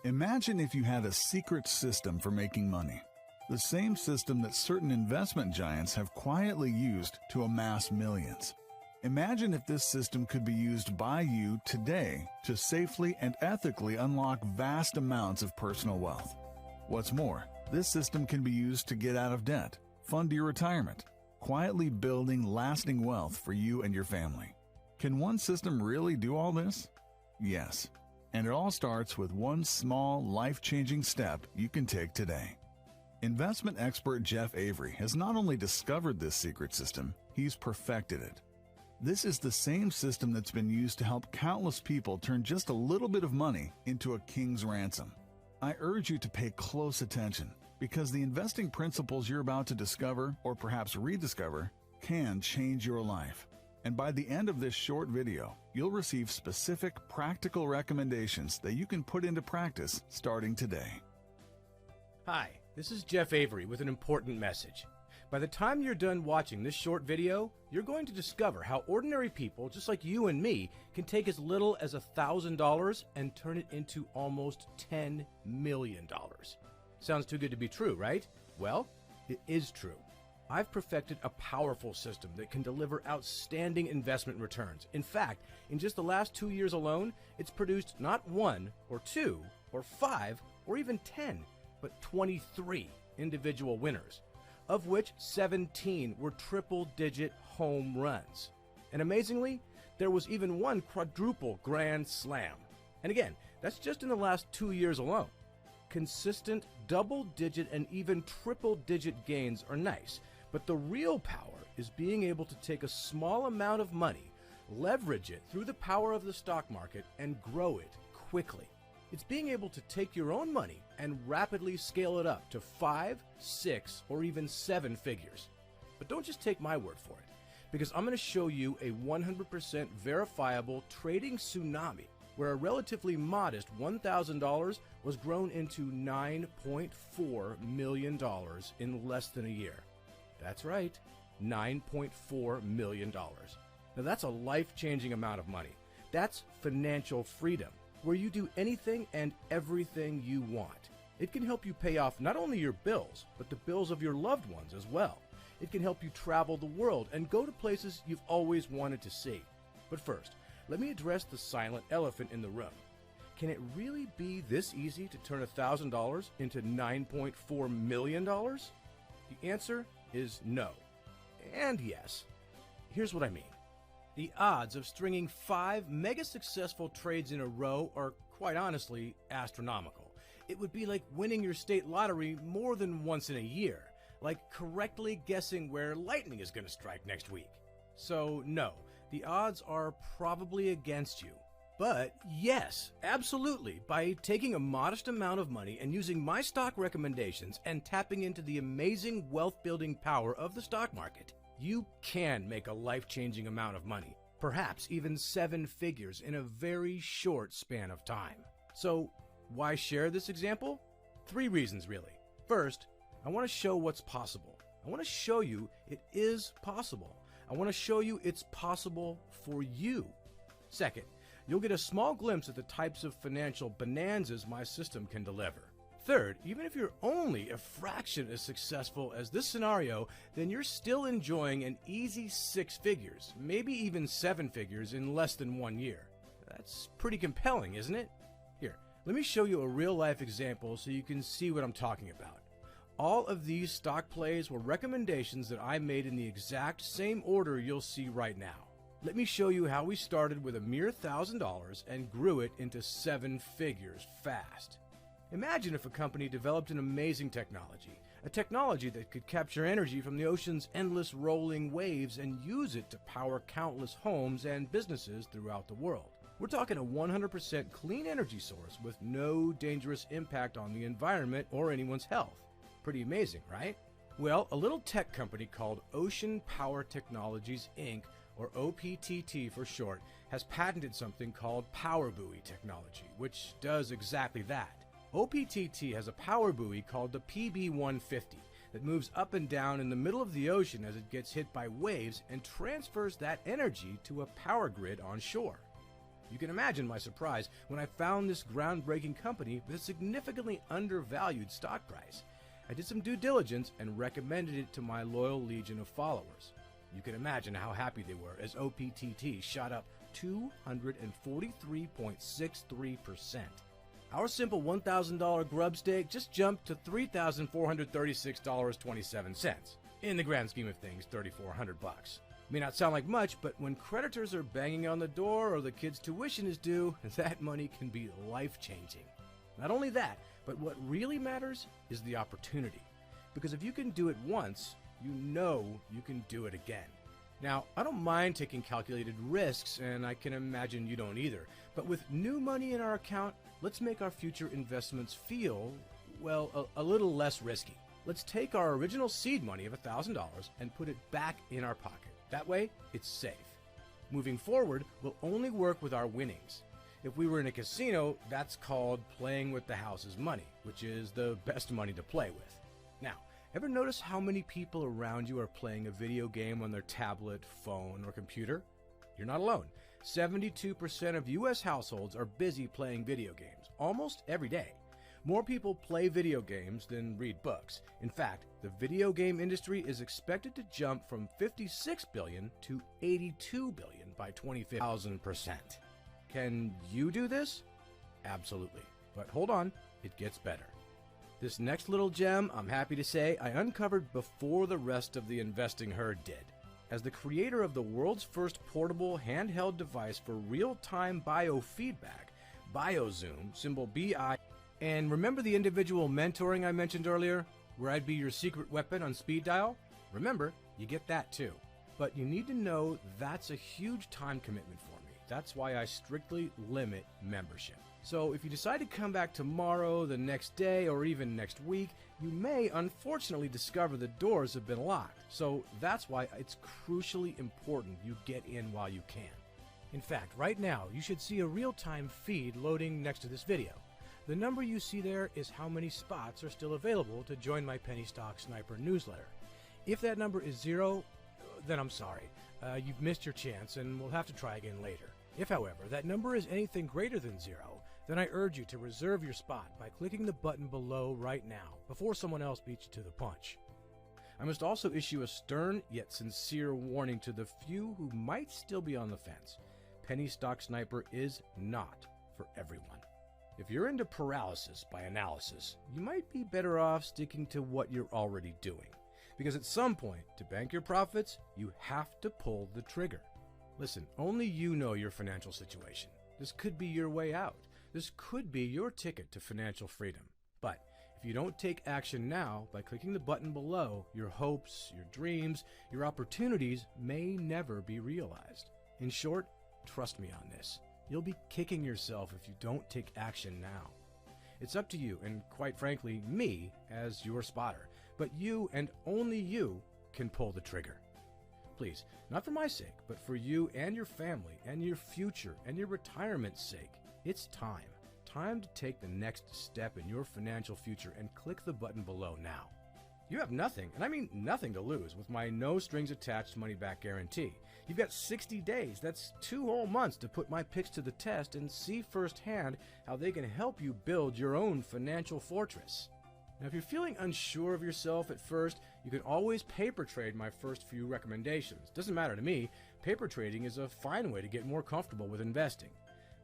Imagine if you had a secret system for making money. The same system that certain investment giants have quietly used to amass millions. Imagine if this system could be used by you today to safely and ethically unlock vast amounts of personal wealth. What's more, this system can be used to get out of debt, fund your retirement, quietly building lasting wealth for you and your family. Can one system really do all this? Yes. And it all starts with one small, life-changing step you can take today. Investment expert Jeff Avery has not only discovered this secret system, he's perfected it. This is the same system that's been used to help countless people turn just a little bit of money into a king's ransom. I urge you to pay close attention, because the investing principles you're about to discover, or perhaps rediscover, can change your life. And by the end of this short video, you'll receive specific, practical recommendations that you can put into practice starting today. Hi, this is Jeff Avery with an important message. By the time you're done watching this short video, you're going to discover how ordinary people, just like you and me, can take as little as $1,000 and turn it into almost $10 million. Sounds too good to be true, right? Well, it is true. I've perfected a powerful system that can deliver outstanding investment returns. In fact, in just the last 2 years alone, it's produced not 1 or 2 or 5 or even 10, but 23 individual winners, of which 17 were triple-digit home runs. And amazingly, there was even one quadruple grand slam. And again, that's just in the last 2 years alone. Consistent double-digit and even triple-digit gains are nice, but the real power is being able to take a small amount of money, leverage it through the power of the stock market, and grow it quickly. It's being able to take your own money and rapidly scale it up to 5, 6, or even 7 figures. But don't just take my word for it, because I'm going to show you a 100% verifiable trading tsunami where a relatively modest $1,000 was grown into $9.4 million in less than a year. That's right, $9.4 million. Now that's a life-changing amount of money. That's financial freedom, where you do anything and everything you want. It can help you pay off not only your bills, but the bills of your loved ones as well. It can help you travel the world and go to places you've always wanted to see. But first, let me address the silent elephant in the room. Can it really be this easy to turn $1,000 into $9.4 million? The answer is no. And yes. Here's what I mean. The odds of stringing 5 mega successful trades in a row are, quite honestly, astronomical. It would be like winning your state lottery more than once in a year, like correctly guessing where lightning is going to strike next week. So no, the odds are probably against you. But yes, absolutely, by taking a modest amount of money and using my stock recommendations and tapping into the amazing wealth-building power of the stock market, you can make a life-changing amount of money, perhaps even 7 figures in a very short span of time. So why share this example? 3 reasons really. First, I want to show what's possible. I want to show you it is possible. I want to show you it's possible for you. Second, you'll get a small glimpse at the types of financial bonanzas my system can deliver. Third, even if you're only a fraction as successful as this scenario, then you're still enjoying an easy 6 figures, maybe even 7 figures in less than 1 year. That's pretty compelling, isn't it? Here, let me show you a real-life example so you can see what I'm talking about. All of these stock plays were recommendations that I made in the exact same order you'll see right now. Let me show you how we started with a mere $1,000 and grew it into 7 figures fast. Imagine if a company developed an amazing technology, a technology that could capture energy from the ocean's endless rolling waves and use it to power countless homes and businesses throughout the world. We're talking a 100% clean energy source with no dangerous impact on the environment or anyone's health. Pretty amazing, right? Well, a little tech company called Ocean Power Technologies, Inc., or OPTT for short, has patented something called power buoy technology, which does exactly that. OPTT has a power buoy called the PB150 that moves up and down in the middle of the ocean as it gets hit by waves and transfers that energy to a power grid on shore. You can imagine my surprise when I found this groundbreaking company with a significantly undervalued stock price. I did some due diligence and recommended it to my loyal legion of followers. You can imagine how happy they were as OPTT shot up 243.63%. Our simple $1,000 grub stake just jumped to $3,436.27. In the grand scheme of things, $3,400. May not sound like much, but when creditors are banging on the door or the kid's tuition is due, that money can be life-changing. Not only that, but what really matters is the opportunity. Because if you can do it once, you know you can do it again. Now, I don't mind taking calculated risks, and I can imagine you don't either. But with new money in our account, let's make our future investments feel, well, a little less risky. Let's take our original seed money of $1,000 and put it back in our pocket. That way, it's safe. Moving forward, we'll only work with our winnings. If we were in a casino, that's called playing with the house's money, which is the best money to play with. Now, ever notice how many people around you are playing a video game on their tablet, phone, or computer? You're not alone. 72% of US households are busy playing video games, almost every day. More people play video games than read books. In fact, the video game industry is expected to jump from 56 billion to 82 billion by 2050. Can you do this? Absolutely. But hold on, it gets better. This next little gem, I'm happy to say, I uncovered before the rest of the investing herd did. As the creator of the world's first portable handheld device for real-time biofeedback, BioZoom, symbol BI, and remember the individual mentoring I mentioned earlier, where I'd be your secret weapon on speed dial? Remember, you get that too. But you need to know that's a huge time commitment for me. That's why I strictly limit membership. So if you decide to come back tomorrow, the next day, or even next week, you may unfortunately discover the doors have been locked. So that's why it's crucially important you get in while you can. In fact, right now, you should see a real-time feed loading next to this video. The number you see there is how many spots are still available to join my Penny Stock Sniper newsletter. If that number is 0, then I'm sorry. You've missed your chance and we'll have to try again later. If, however, that number is anything greater than 0, then I urge you to reserve your spot by clicking the button below right now, before someone else beats you to the punch. I must also issue a stern yet sincere warning to the few who might still be on the fence. Penny Stock Sniper is not for everyone. If you're into paralysis by analysis, you might be better off sticking to what you're already doing. Because at some point, to bank your profits, you have to pull the trigger. Listen, only you know your financial situation. This could be your way out. This could be your ticket to financial freedom. But if you don't take action now by clicking the button below, your hopes, your dreams, your opportunities may never be realized. In short, trust me on this. You'll be kicking yourself if you don't take action now. It's up to you, and quite frankly, me as your spotter. But you, and only you, can pull the trigger. Please, not for my sake, but for you and your family, and your future, and your retirement's sake, it's time. Time to take the next step in your financial future and click the button below now. You have nothing, and I mean nothing to lose with my no-strings-attached money-back guarantee. You've got 60 days, that's 2 whole months to put my picks to the test and see firsthand how they can help you build your own financial fortress. Now, if you're feeling unsure of yourself at first, you can always paper trade my first few recommendations. Doesn't matter to me, paper trading is a fine way to get more comfortable with investing.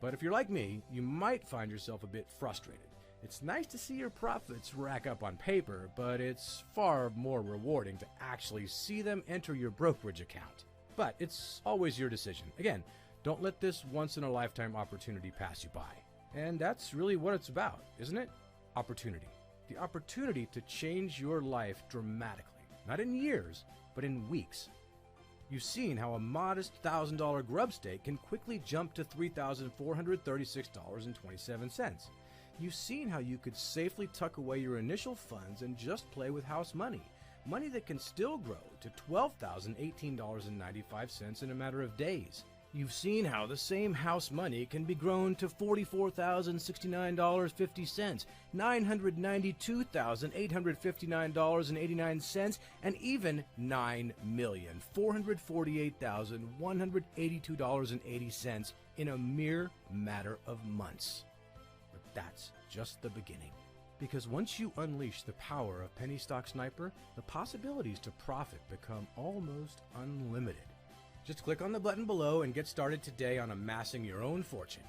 But if you're like me, you might find yourself a bit frustrated. It's nice to see your profits rack up on paper, but it's far more rewarding to actually see them enter your brokerage account. But it's always your decision. Again, don't let this once-in-a-lifetime opportunity pass you by. And that's really what it's about, isn't it? Opportunity. The opportunity to change your life dramatically. Not in years, but in weeks. You've seen how a modest $1,000 grub stake can quickly jump to $3,436.27. You've seen how you could safely tuck away your initial funds and just play with house money. Money that can still grow to $12,018.95 in a matter of days. You've seen how the same house money can be grown to $44,069.50, $992,859.89, and even $9,448,182.80 in a mere matter of months. But that's just the beginning. Because once you unleash the power of Penny Stock Sniper, the possibilities to profit become almost unlimited. Just click on the button below and get started today on amassing your own fortune.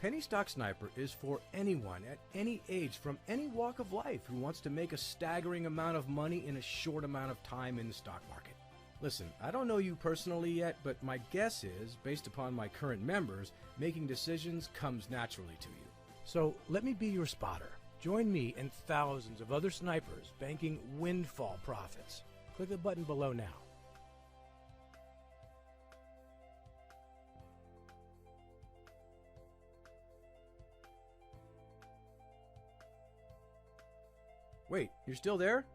Penny Stock Sniper is for anyone at any age from any walk of life who wants to make a staggering amount of money in a short amount of time in the stock market. Listen, I don't know you personally yet, but my guess is, based upon my current members, making decisions comes naturally to you. So let me be your spotter. Join me and thousands of other snipers banking windfall profits. Click the button below now. Wait, you're still there?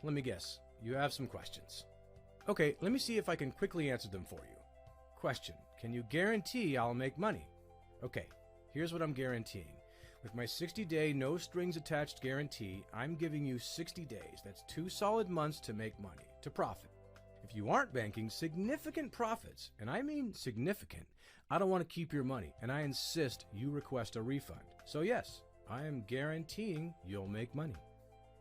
Let me guess. You have some questions. Okay, let me see if I can quickly answer them for you. Question: can you guarantee I'll make money? Okay, here's what I'm guaranteeing. With my 60-day no strings attached guarantee, I'm giving you 60 days. That's 2 solid months to make money, to profit. If you aren't banking significant profits, and I mean significant, I don't want to keep your money, and I insist you request a refund. So yes, I am guaranteeing you'll make money.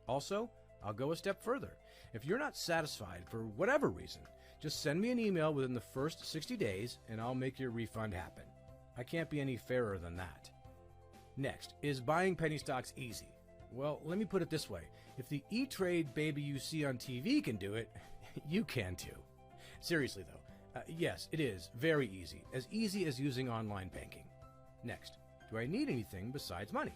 Also, I'll go a step further. If you're not satisfied for whatever reason, just send me an email within the first 60 days and I'll make your refund happen. I can't be any fairer than that. Next, is buying penny stocks easy? Well, let me put it this way. If the E-Trade baby you see on TV can do it, you can too. Seriously though, yes, it is very easy as using online banking. Next, do I need anything besides money?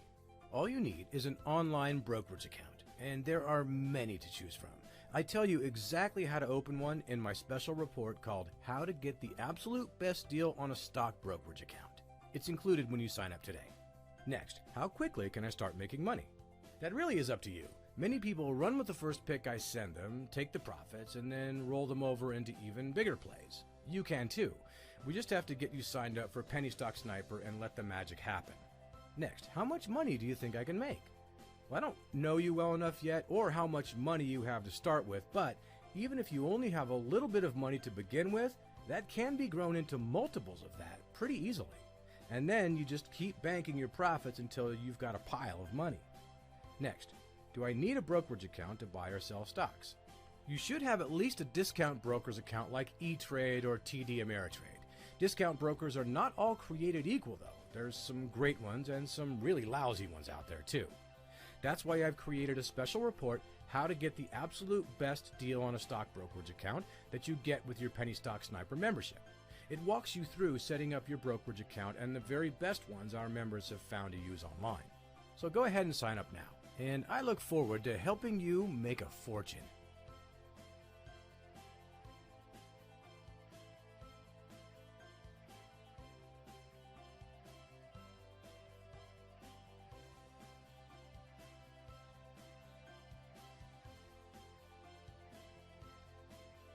All you need is an online brokerage account, and there are many to choose from. I tell you exactly how to open one in my special report called How to Get the Absolute Best Deal on a Stock Brokerage Account. It's included when you sign up today. Next, how quickly can I start making money? That really is up to you. Many people run with the first pick I send them, take the profits, and then roll them over into even bigger plays. You can too. We just have to get you signed up for Penny Stock Sniper and let the magic happen. Next, how much money do you think I can make? Well, I don't know you well enough yet or how much money you have to start with, but even if you only have a little bit of money to begin with, that can be grown into multiples of that pretty easily. And then you just keep banking your profits until you've got a pile of money. Next, do I need a brokerage account to buy or sell stocks? You should have at least a discount broker's account like E-Trade or TD Ameritrade. Discount brokers are not all created equal though. There's some great ones and some really lousy ones out there too. That's why I've created a special report, How to Get the Absolute Best Deal on a Stock Brokerage Account, that you get with your Penny Stock Sniper membership. It walks you through setting up your brokerage account and the very best ones our members have found to use online. So go ahead and sign up now, and I look forward to helping you make a fortune.